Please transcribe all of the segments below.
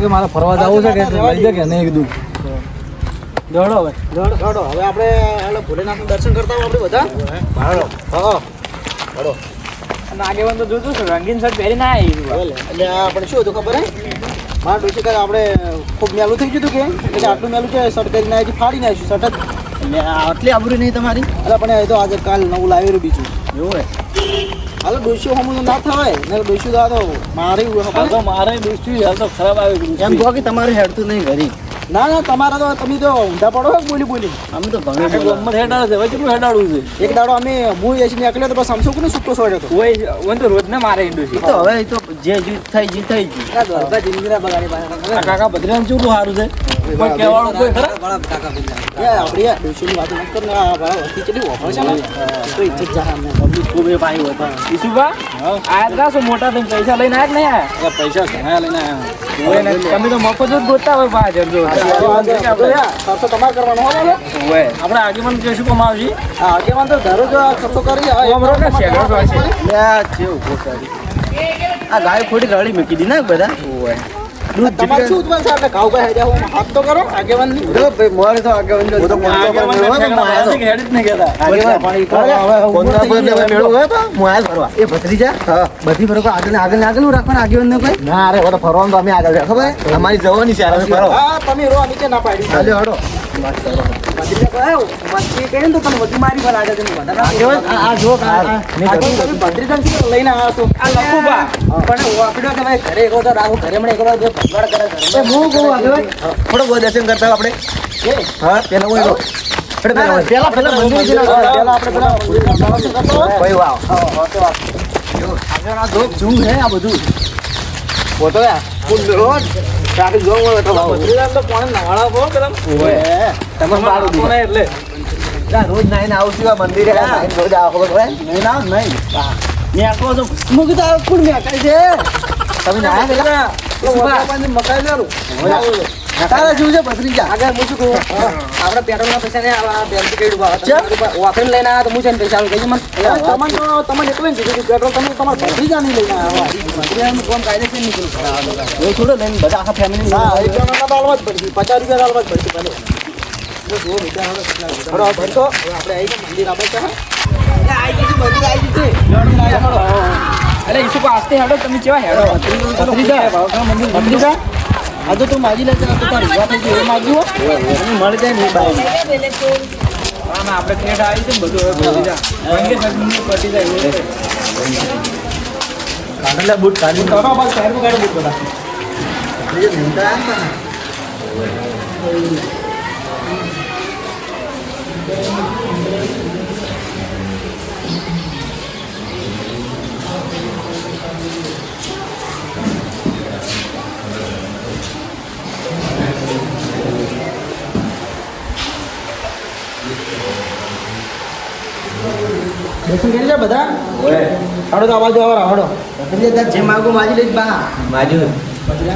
મારે ફરવા જવું છે કે લઈ જાય કે નહીં કીધું દોડો હવે દોડો હવે આપણે ભોલેનાથનું દર્શન કરતા હોય આપણે બધા અને આગેવાન તો જોતું છે રંગીન શર્ટ પહેરી ના આવી એટલે આપણે શું હતું ખબર હે મારા ડોસી કાલે આપણે ખૂબ મેલું થઈ ગયું હતું કે એટલે આટલું મેલું છે શર્ટ કરીને આવી ફાડી નાખ્યું શર્ટ જ એટલે આટલી આબરૂ નહીં તમારી એટલે પણ એ તો આજે કાલ નવું લાવેલું બીજું એવું હે હાલો ડોસ્યું હમું ના થવાય ને ડોસ્યું તો આ તો મારી મારે ડોસ્યું હાલ તો ખરાબ આવી ગયું એમ કહો કે તમારે હેડતું નહીં ઘરી ના ના તમારા તો તમે તો ઊંધા પડો બોલી અમે તો ભણે હેડાડે છે કેટલું હેડાડવું છે એક દાડો અમે હું એસી નીકળ્યો તો બસ સમસો કોને છૂટો છોડ્યો હતો ઓય તો રોજ ને મારે ઇન્ડોસી તો હવે તો જે જીત થઈ બધા જિંદગીના બગાડી કાકા બદરામ ચૂરું સારું છે કોઈ કહેવાળું કોઈ ખરા કાકા બદલા આપણે ડોશીની વાત મત કર ને આ ભાઈ વસ્તી ચલી ઓફર છે ને તો ઇજ્જત જા અમને પબ્લિક ખૂબ એ પાઈ હતા ઈસુબા આયા રાસો મોટા થઈને પૈસા લઈને આયા કે નહીં આયા પૈસા ઘણા લઈને આયા તમે તો મફત જ ગોતતા હોય બહાર જો ખર્ચો તમારે કરવાનો હોય આપણે આગેવાન કહીશું કોમ આવશે આગેવાન તો ધારો જો ખર્ચો કરી આ ગાય ખોટી રળી મૂકી દી ને બધા તમારે શું ઉત્પન્ન છે આપણે ઘાવ ભાઈ હેડ્યા હાથ તો કરો આગેવાન ભાઈ મોરે તો આગેવાન જો તો હેડ જ નહીં કહેતા આગેવાન પાણી તો હવે કોના પર મેળો ગયો તો મોહાલ ફરવા એ ભત્રીજા હા બધી ફરકો આગળ રાખવાના આગેવાન ને કોઈ ના અરે ઓતો ફરવાનું તો અમે આગળ ખબર અમારી જવાની છે આ ફરો હા તમે રો નીચે ના પાડી ચાલો હડો ભત્રીજા કહ્યો મસ્તી કરીને તો તમે વધી મારી પર આગળ જઈને આગેવાન આ જો તમે ભત્રીજા લઈને આવ્યા છો આ લખુબા પણ વાપડ્યો કે ભાઈ ઘરે એકલો તો રાખો ઘરે મને એકલો જો ભગવાડ કરે ઘરે હું કહું આગેવાન થોડો બહુ દર્શન કરતા આપણે હા પેલા હું પેલા મંદિર પેલા આપણે પેલા દર્શન કરતો ભાઈ વાવ હા તો આગળ આ ધોક ઝૂમ હે આ બધું ફોટો યા ફૂલ રોજ ટ્રાફિક જોમ હોય તો ભત્રીજા તો કોણ નવાળા બહુ કરમ ઓય તમે મારું કોણ એટલે રોજ નાઈને આવશું આ મંદિરે રોજ આવો ખબર નહીં ના નહીં મેં આખો તો મુકી તો કોણ મેં કાઈ છે તમે ના પેલા મકાઈ લેલું તારા જેવું છે ભત્રીજા આગળ હું શું કહું આપણે પેટ્રોલના પૈસા ને બેંક કેડું વાપરીને લઈને આવ્યા તો હું છે ને પૈસા કહી મને તમને એટલે જ કીધું પેટ્રોલ તમે તમારા ભત્રીજા નહીં લઈને આવ્યા ભત્રીજાનું કોમ કાયદેસર નીકળું એ થોડો લઈને બધા આખા ફેમિલી હા એક જણાના દાળવા જ પડશે 50 રૂપિયા દાળવા જ પડશે પહેલે જો વિચાર હવે ભરતો આપણે આવી મંદિર આપણે છે આવી ગઈ મંદિર આવી ગઈ અરે ઈસુ કો આસ્તે હેડો તમે કેવા હેડો ભત્રીજા મંદિર આ તો તું માજી લેજે તો તારી વાત થઈ ગઈ એ માગજો મળી જાય નહીં બાય હા ના આપણે ઠેઠ આવી છે બધું હવે પડી જા વંગે સગની પડી જાય કાઢલા બૂટ કાઢી તો બસ સારું કાઢો બૂટ બધા એ નિંદા આના દર્શન કરી લે બધા હાડો તો અવાજ આવે હાડો જે માગો માજી લઈ બા માજો પછી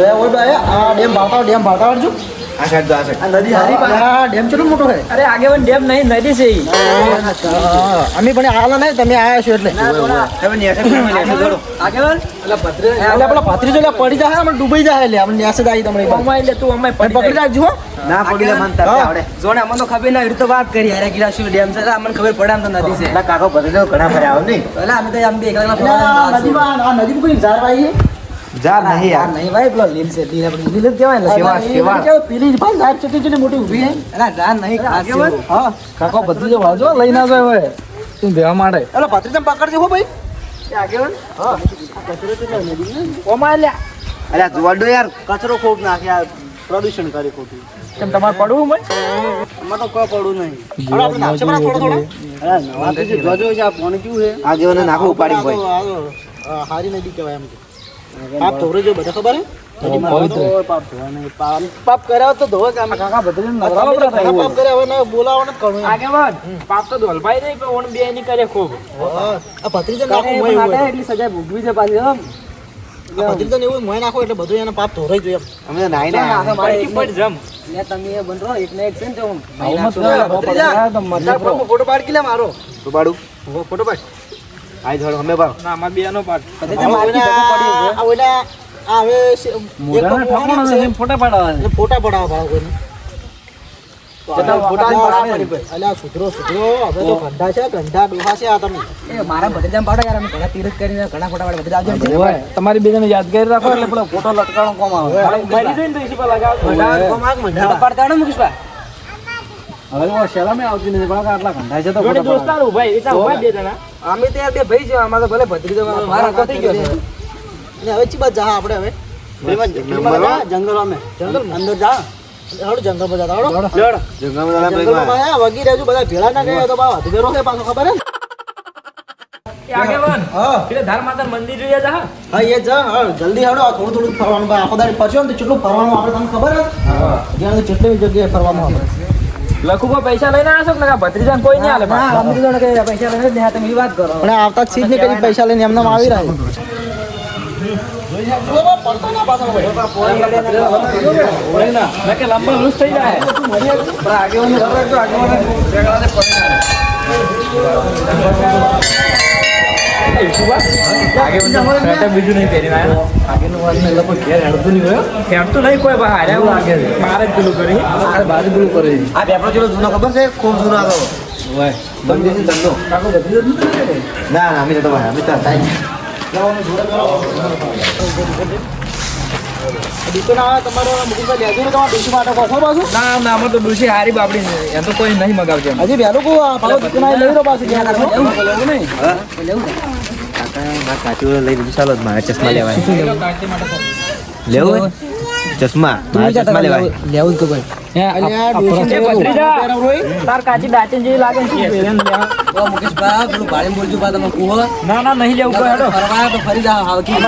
ઓય ભાઈ આ ડેમ ભાવતા આવજો આ સાઈડ તો આ નદી હારી આ ડેમ કેટલો મોટો છે અરે આગેવાન ડેમ નહીં નદી છે અમે પણ આલા નહીં તમે આયા છો એટલે તમે નેસે જોડો આગેવાન પેલા ભત્રીજો એટલે પડી જાય આપણે ડૂબી જાય એટલે આપણે નેસે આવી તમને અમાય એટલે તું અમાય પકડી રાખજો ના પગલે મન તરત આવડે જોને અમને તો ખબર ના તો વાત કરી અરે ગિરાશી ડેમ છે અમને ખબર પડે આમ તો નદી છે ના કાકો ભત્રીજો ઘણા ફર્યા આવ નહીં એટલે અમે તો આમ બે એકલા નદી આ નદી કોઈ ઝાર ભાઈ જા નહીં યાર નહીં ભાઈ પેલો લીલ છે લીલ આપણે લીલ કહેવાય ને સેવા કેવો પીલી ભાઈ લાઈટ ચટી મોટી ઊભી હે અલા જા નહીં આગેવાન હા કાકો ભત્રીજો વાજો લઈ ના જાય હોય તું દેવા માંડે એટલે ભત્રીજો પકડજો હો ભાઈ આગેવાન હા કચરો તો નદી ઓમાં લ્યા અરે જોડો યાર કચરો ખૂબ નાખે યાર પ્રદૂષણ કરે ખોટું કેમ તમારે પડવું ભાઈ આમાં તો કોઈ પડું નહીં. હવે આપણે નાખશે બરા થોડો. અરે નવા તો જોજો છે આ પાણી કેવું છે. આ જેવાને નાખો ઉપાડી ભાઈ. હારી નદી કહેવાય એમ. પાપ ધોરે જો બધા ખબર હે? પાપ કર્યા તો ધોવે કામ કાકા બદલીને નવરાવો પડે. પાપ કર્યા હવે ના બોલાવવાનું કરું. આગેવાન પાપ તો ધોલભાઈ નહીં પણ ઓણ બે ની કરે ખૂબ. આ ભત્રીજા નાખો મોય હોય એટલી સજા ભોગવી છે પાછી હમ. આ ભત્રીજા એવું મોય નાખો એટલે બધું એને પાપ ધોરાઈ જોઈએ. અમે નાઈ ના મારી પડ જમ. લે તમે એ બનરો એક ને એક છે ને તો ભત્રીજા તો મજા ફોટો પાડ કે લે મારો. તો પાડું ફોટો પાડ. આઈ ધોળ અમે બા ના અમાર બે નો પાડ. ભત્રીજા મારી જતો પડી આ ઓલા આવે મોઢાના ઠાકોણા ને ફોટા પાડવા ફોટા પડાવવા ભાવ કોઈને તો ફોટા પડાવવા પડી અલ્યા સુધરો હવે તો ગંડા છે ગંડા ડોહા છે આ તમે એ મારા ભત્રીજામ પાડો યાર અમે ઘણા તીરથ કરીને ઘણા ફોટા પાડવા ભત્રીજા આવજો તમારી બેને યાદગારી રાખો એટલે પેલો ફોટો લટકાણો કોમ આવે મારી જોઈને તો ઈસી પર લગાવ કોમ આગ મંડા પાડતા ને મુકેશભાઈ હવે ઓ શેલા મે આવતી નથી પણ આટલા ગંડા છે તો ફોટા દોસ્તાર ભાઈ એટલા ઉભા બે જણા અમે તો યાર બે ભાઈ છે આમાં તો ભલે ભત્રીજા મારા કો થઈ ગયો છે ને હવે ચીબા જા આપણે હવે જંગલ અમે જંગલ અંદર જા હળ જંગલ માં જા હળ જંગલ માં જંગલ વગી રહેજો બધા ભેળા ના ગયા તો બા હતવેરો છે પાછો ખબર હે આગેવાન હા એટલે ધાર માતા મંદિર જોઈએ જા હા એ જા જલ્દી હળો થોડું ફરવાનું બા આખો દાડી ફરજો ને કેટલું ફરવાનું આપણે તમને ખબર હે હા જ્યાં કેટલી જગ્યાએ ફરવાનું આપણે લખુબા પૈસા લઈને આસો કે ભત્રીજા કોઈ નહીં આલે હા અમે તો કે પૈસા લઈને ને તમે એ વાત કરો પણ આવતા સીધ ને કરી પૈસા લઈને એમને આવી રહ્યા બીજું નહીં પહેરી હેડતું નહીં કોઈ બારે પેલું કરી બારે પેલું કરે આ પેપરો જેલો જૂનો ખબર છે ખૂબ જૂનો હતો બંધ ધંધો ના ના અમે તો અમે તો હારી બાપડી એમ તો કોઈ નહીં મગાવશે હજી વહેલું લઈ દીધું ચાલો મારે ચશ્મા લેવાય લેવું ચશ્મા ચશ્મા લેવાય લેવું તો ભાઈ તાર કાચી દાચન જેવી લાગે ના નહીં લેવું કોઈ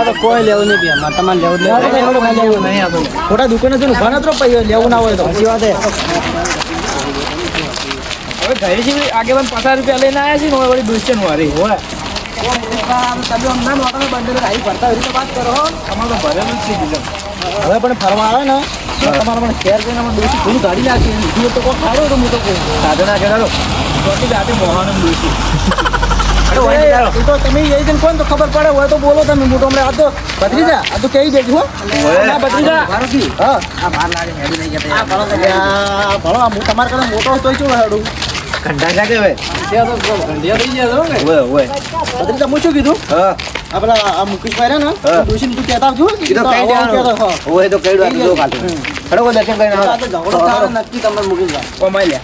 તો કોઈ લેવું નહીં તમારે લેવું નહીં ખોટા દુકાને છે ઉભા નતો લેવું ના હોય તો પછી વાત હવે ઘરે છે આગેવાન 50 રૂપિયા લઈને આવ્યા છે ને વળી દુશ્ચન વારી હોય હવે પણ ફરવા આવે ને તમારે પણ શેર કરીને દોશી થોડું ગાડી નાખી તો કોઈ ખાડો તો હું તો કહું સાધન ના ખેડાડો દાટે મોહાનું દોશી તો તમે એ જઈને કોણ તો ખબર પડે હોય તો બોલો તમે મોટો હમણાં આ તો ભત્રીજા આ તો કહી દેજો ભત્રીજા હા ભણો હું તમારા કરતા મોટો તો શું હેડું ઘંટા જાગે હવે ઘંટિયા થઈ ગયા ને ઓય ઓય ભત્રીજા હું શું કીધું હા આપણા આ મુકેશભાઈ રે ને દોશી તું કહેતા આવજો કીધું કઈ દેવાનો ઓય તો કઈ દો કાલ ખડો કો દર્શન કરીને આ તો ઝઘડો તારો નક્કી તમને મુકેશભાઈ કોમાઈ લે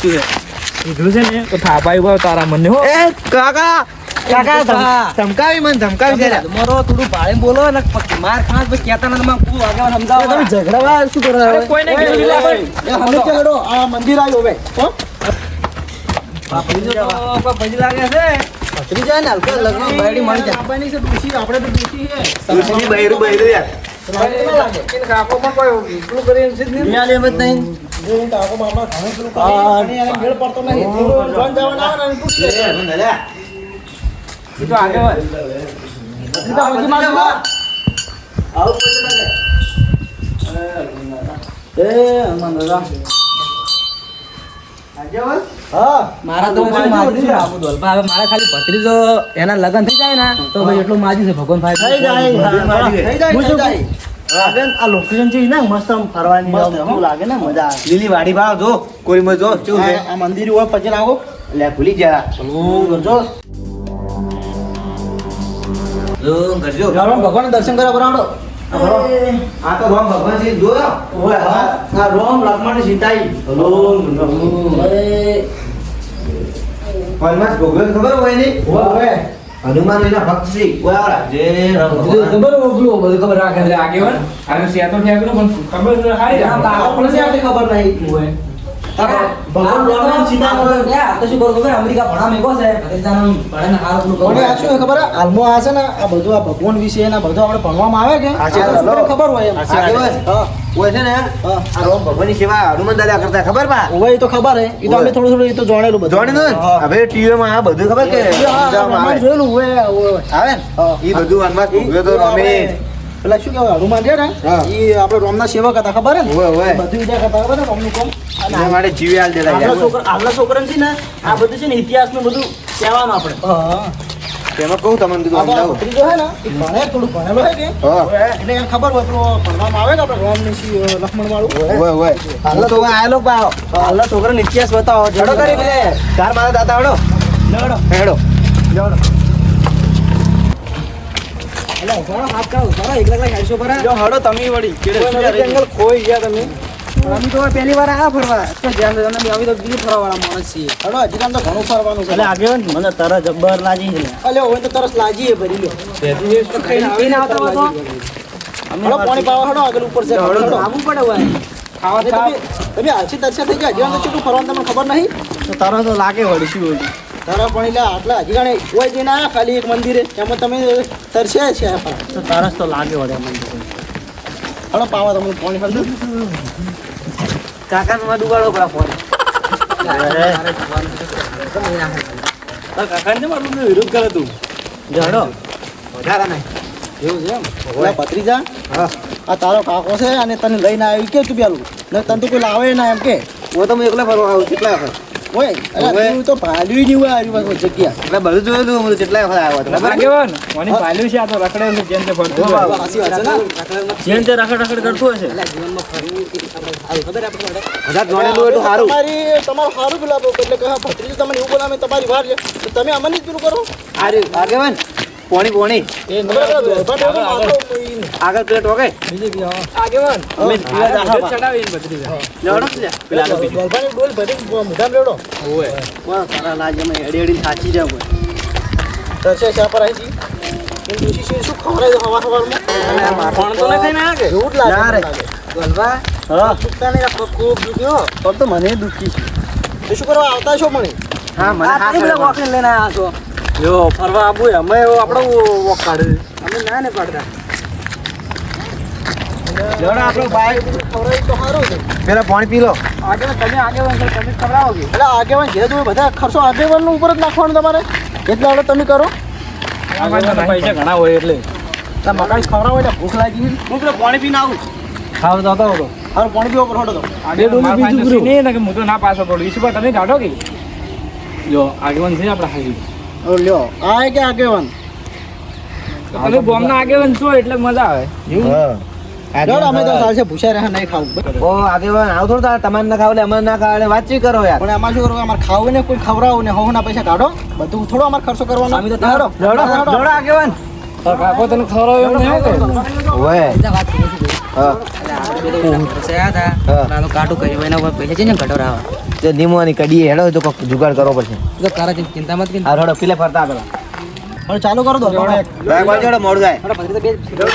શું છે કીધું છે ને તો થાપાઈ ઉભા તારા મને હો એ કાકા ધમકાવી મને ધમકાવી દે મારો થોડું ભાડે બોલો ને માર ખાસ પછી કહેતા ને માં કુ આગળ સમજાવો તમે ઝઘડવા શું કરો કોઈ નહીં હમને કેડો આ મંદિર આવ્યો હવે હો ભત્રીજો તો ભજી લાગે છે ભત્રીજા ને હલકા લગ્ન બાયડી મળી જાય આપણી છે દોશી આપણે તો દોશી છે દોશીની બૈરું યાર કે કાકો પણ કોઈ પેલું કરી છે નહીં ન્યા લેમ જ નહીં એ કાકો મામા ઘણો પેલું કરી અને મેળ પડતો નહીં જોન જવાના આવે ને પૂછ લે નલે એ તો આગે હોય ભત્રીજા ભજી મારે આવ પછી લાગે એ અમન દાદા મારા તો મારા ખાલી ભત્રીજો એના લગન થઈ જાય ને તો ભાઈ એટલું માજી છે ભગવાન ભાઈ આ લોકેશન છે ને મસ્ત ફરવાની લાગે ને મજા લીલી વાડી ભાવ જો કોઈ મત જો શું છે આ મંદિર હોય પછી લાગો એટલે ભૂલી જા કરજો કરજો ભગવાન દર્શન કરવા બરાબર આ તો રામ ભગવાન છે જોયો ઓય આ રામ લક્ષ્મણ સીતાઈ પલમાસ ભગવાન ખબર હોય ને ઓય હનુમાન એના ભક્ત છે ઓય આ જે ખબર ઓગલો બધું ખબર રાખે આગેવાન આને સેતો ફેકરો પણ ખબર હારી આપણે છે આપણે ખબર નહીં ઓય ભગવાન ભગવાન સીતા તો શું કરું ખબર અમેરિકા ભણા મેકો છે ભત્રીજાનું ભણે હારું પેલું કોને આ શું ખબર હાલમાં આ છે ને આ બધું આ ભગવાન વિશે ને બધું આપણે ભણવામાં આવે કે આ છોકરાને ખબર હોય એમ ઓય છે ને આ રોમ ભગવાનની સેવા હનુમાન દાદા કરતા ખબર બા ઓય એ તો ખબર હે એ તો અમે થોડું થોડું એ તો જાણેલું બધું જોડે ને હવે ટીવી માં આ બધું ખબર કે આવે જોયેલું ઓય આવે ને ઈ બધું હનુમાન ભોગવ્યો તો રમે પેલા શું કહેવાય હનુમાન છે ને એ આપણે રોમના સેવક હતા ખબર હે ને ઓય ઓય બધું વિચાર કરતા ખબર હે રોમનું કામ એના માટે જીવી આલ દેલા હાલના છોકરાને છે ને આ બધું છે ને ઇતિહાસનું બધું કહેવાનું આપણે હા તેમાં કહું તમને તું આ ભત્રીજો હે ને એ ભણે થોડું ભણેલો હે કે એટલે એને ખબર હોય પેલું ભણવામાં આવે કે આપણે રોમની લક્ષ્મણ વાળું ઓય ઓય હાલ તો આયલો પાવ હાલના છોકરાને ઇતિહાસ બતાવો જડો કરી લે ચાર મારા દાદા હડો હેડો એટલે ઉભારો હાથ કાઢો ઉભારો એકલા ખાઈશો પરા જો હડો તમે વળી જંગલ ખોઈ ગયા તમે અમે તો પહેલી વાર આ ફરવા તો ધ્યાન અમે આવી તો બીજી ફરવા વાળા માણસ છીએ હડો હજી કામ તો ઘણું ફરવાનું છે એટલે આગેવાન મને તરસ જબ્બર લાગી છે અલે હોય તો તરસ લાગી ભરી લ્યો તો ખાઈને આવીને આવતા હો તો અમે પાણી પાવા હડો આગળ ઉપર છે હડો આવવું પડે હોય ખાવા તમે આછી દર્શન થઈ ગયા હજી તો કેટલું ફરવાનું તમને ખબર નહીં તો તારો તો લાગે વળી શું હોય તારા પણ એટલે આટલા હજી ગાણે હોય જઈને આ ખાલી એક મંદિરે એમાં તમે તરસ્યા છે તો તારસ તો લાગે વળે મંદિર હડો પાવા તમને પાણી હળદું કાકા માં ડુબાડો પડા ફોન કાકાને મારું વિરોધ કરે તું જડો વધારા નહીં એવું છે એમ ઓલા ભત્રીજા આ તારો કાકો છે અને તને લઈને આવી કે તું પેલું ને તને તો કોઈ લાવે ના એમ કે હું તો એકલા ફરવા આવું કેટલા વખત ઓય અરે તું તો ભાલ્યું નહીં હોય આરી પાસે જગ્યા એટલે બધું જોયેલું હું કેટલા વખત આવ્યો હતો આગેવાન મને પાલ્યું છે આ તો રખડેલું જેમ તે ફરતું હોય. સાચી વાત છે ને જેમ તે રખડ કરતું હશે જીવનમાં ફરવું ખબર આપણે બધા જોડેલું એટલું સારું તમારું સારું પેલા એટલે કે ભત્રીજો તમને એવું બોલાવે તમારી વાર છે તો તમે અમને જ પેલું કરો આગેવાન પોણી એ આગળ પ્લેટ વગે આગેવાન અમે ચડાવીને ભત્રીજા પેલા ગોલભાની ડોલ ભરી મુઢામ લેવડો વાહ તારા લાજ અમે એડી એડી સાચી જાવ તરસે શા પર આવી એ દોશી છે શું ખવરાય દો હવા હવામાં પણ તો ન ખાઈને આ કે એવું જ લાગે રે. ગોલભા હા ચૂકતા નહીં રાખો ખૂબ દુખ્યો તો મને દુખી છે તો શું કરવા આવતા છો મને હા મને હા બધા વોકને લઈને આવ્યા છો જો ફરવા આવું અમે આપણો વોક કાઢે અમે ના ને પાડતા જોડે આપણો બાઈક ખવરાય તો સારું છે પેલા પાણી પી લો આગેવાન તમે આગેવાન છો, તમે ખવડાવો કે એટલે આગેવાન જે તમે બધા ખર્ચો આગેવાન ઉપર જ નાખવાનું તમારે એટલે હવે તમે કરો આગેવાન પૈસા ઘણા હોય એટલે આ મકાઈ ખવડાવો એટલે ભૂખ લાગી છે હું પેલો પાણી પીને આવું ખાવ તો હતો હારું પાણી પીવો પર હટો તો આગેવાન મારા પાસે નહીં ને કે હું તો ના પાછો પડું ઈશ્વર પર તમે કાઢો કે જો આગેવાન છે આપણા હાજી હવે લ્યો આ કે આગેવાન તમે બોમના આગેવાન છો એટલે મજા આવે લ્યો અમે તો ચાલશે ભૂસા રહ્યા નહીં ખાવું ઓ આગેવાન આવ થોડું તારે તમારે ના ખાવ એટલે અમારે ના ખાવ એટલે વાતચીત કરો યાર પણ એમાં શું કરવું અમારે ખાવું ને કોઈ ખવડાવું ને હોના પૈસા કાઢો બધું થોડો અમારે ખર્ચો કરવાનો અમે તો હારો. જોડો આગેવાન કાકો તને ખવડાવે એમ નહીં કે ઓય વાત કરી છે હા હતા નાનો કાટું કર્યું એના ઉપર પૈસા છે ને ઘટોરાવા તે નિમવાની કડીએ હેડો તો કોક જુગાડ કરવો પડશે તો તારા ચિંતા મત આ હેડો પીલે ફરતા પેલા હવે ચાલુ કરો દો મોડું જાય કે